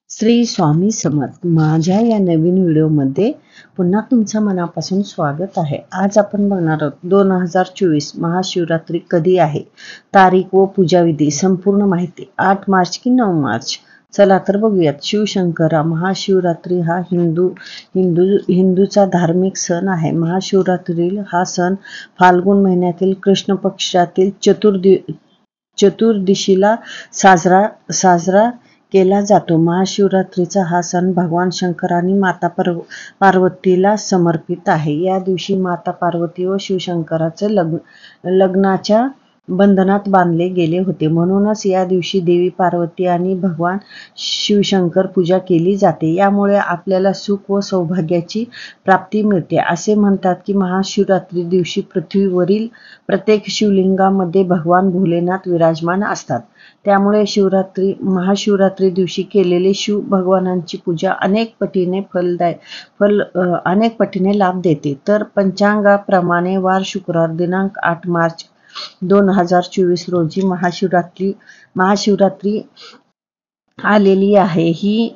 श्री स्वामी समर्थ. माझ्या या नवीन व्हिडिओमध्ये पुन्हा तुमचं मनापासून स्वागत आहे. आज आपण बघणार आहोत 2024 महाशिवरात्री कधी आहे, तारीख व पूजाविधी संपूर्ण माहिती 8 मार्च की 9 मार्च. चला तर बघूयात. शिवशंकरा महाशिवरात्री हा हिंदूचा धार्मिक सण आहे. महाशिवरात्री हा सण फाल्गुन महिन्यातील कृष्ण पक्षातील चतुर्दशीला साजरा केला जातो. महाशिवरात्रीचा हा सण भगवान शंकर आणि माता पार्वतीला समर्पित आहे. या दिवशी माता पार्वती व शिवशंकराचे लग्नाच्या बंधनात बांधले गेले होते. म्हणूनच या दिवशी देवी पार्वती आणि भगवान शिवशंकर पूजा केली जाते. यामुळे आपल्याला सुख व सौभाग्याची प्राप्ती मिळते. असे म्हणतात की महाशिवरात्री दिवशी पृथ्वीवरील प्रत्येक शिवलिंगामध्ये भगवान भोलेनाथ विराजमान असतात. त्यामुळे महाशिवरात्री दिवशी केलेले शिव भगवानांची पूजा अनेक पटीने लाभ देते. तर पंचांगाप्रमाणे वार शुक्रवार दिनांक 8 मार्च 2024 रोजी महाशिवरात्री आलेली आहे. ही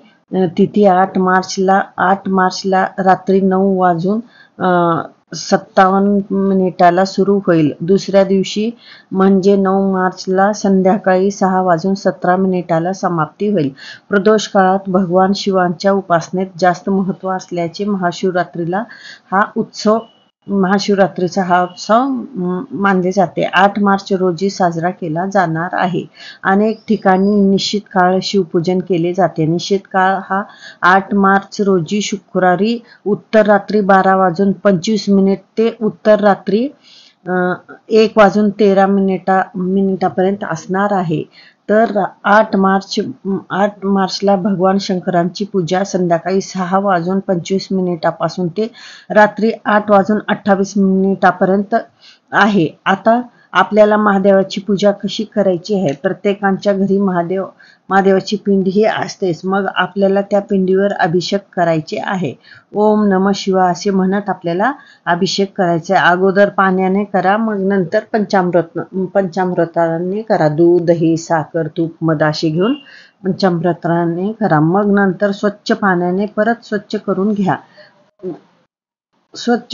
तिथी 8 मार्चला रात्री 9:57 सुरू होईल. दुसऱ्या दिवशी म्हणजे 9 मार्चला संध्याकाळी 6:17 समाप्ती होईल. प्रदोष काळात भगवान शिवांच्या उपासनेत जास्त महत्त्व असल्याचे महाशिवरात्रीचा हा उत्सव मानले जाते. 8 मार्च रोजी साजरा केला जाणार आहे. अनेक ठिकाणी निश्चित काळ शिवपूजन केले जाते. निश्चित काळ हा 8 मार्च रोजी शुक्रवारी उत्तर रात्री 12:25 ते उत्तर रात्री 1:13 पर्यंत असणार आहे. तर 8 मार्चला भगवान शंकरांची पूजा संध्याकाळी 6:25 पासून ते रात्री 8:28 पर्यंत आहे. आता आपल्याला महादेवाची पूजा कशी करायची आहे. प्रत्येकाच्या घरी महादेवाची पिंड ही असतेच. मग आपल्याला त्या पिंडीवर अभिषेक करायचे आहे. ओम नमः शिवाय असे म्हणत आपल्याला अभिषेक करायचा आहे. अगोदर पाण्याने करा, मग नंतर पंचामृताने करा. दूध, दही, साखर, तूप, मध असे घेऊन पंचामृताने करा. मग नंतर स्वच्छ पाण्याने परत स्वच्छ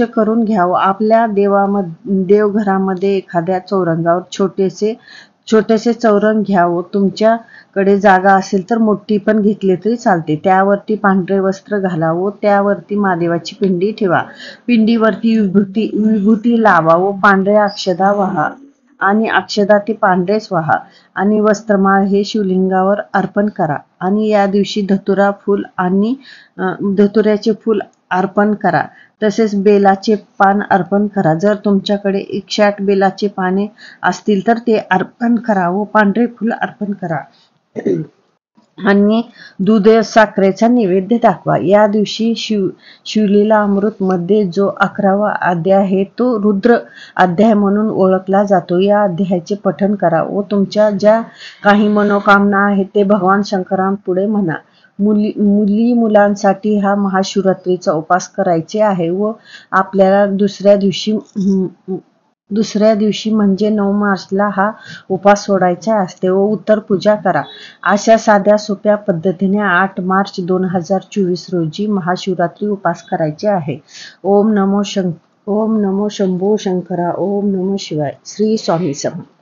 करून घ्यावं. आपल्या देवघरामध्ये एखाद्या चौरंगावर छोटेसे चौरंग घ्यावं. तुमच्याकडे जागा असेल तर मोठी पण घेतली तरी चालते. त्यावरती पांढरे वस्त्र घालावं. त्यावरती महादेवाची पिंडी ठेवा. पिंडीवरती विभूती लावा व पांढऱ्या अक्षदा वाहा आणि अक्षदा ते पांढरेच वाहा आणि वस्त्रमाळ हे शिवलिंगावर अर्पण करा. आणि या दिवशी धतुऱ्याचे फूल अर्पण करा. तसेच बेलाचे पान अर्पण करा. जर तुमच्याकडे 108 बेलाचे पाने असतील तर ते अर्पण करा व पांढरे फूल अर्पण करा आणि दूध साखरेचा नैवेद्य दाखवा. या दिवशी शिवलीला अमृत मध्ये जो 11वा अध्याय आहे तो रुद्र अध्याय म्हणून ओळखला जातो. या अध्यायाचे पठण करा व तुमच्या ज्या काही मनोकामना आहेत ते भगवान शंकरांपुढे म्हणा. मुलांसाठी हा महाशिवरात्रीचा उपास करायचे आहे व आपल्याला दुसऱ्या दिवशी म्हणजे 9 मार्चला हा उपास सोडायचा असते व उत्तर पूजा करा. अशा साध्या सोप्या पद्धतीने 8 मार्च 2024 रोजी महाशिवरात्री उपास करायचे आहे. ओम नमो शंभो शंकरा. ओम नमो शिवाय. श्री स्वामी समर्थ.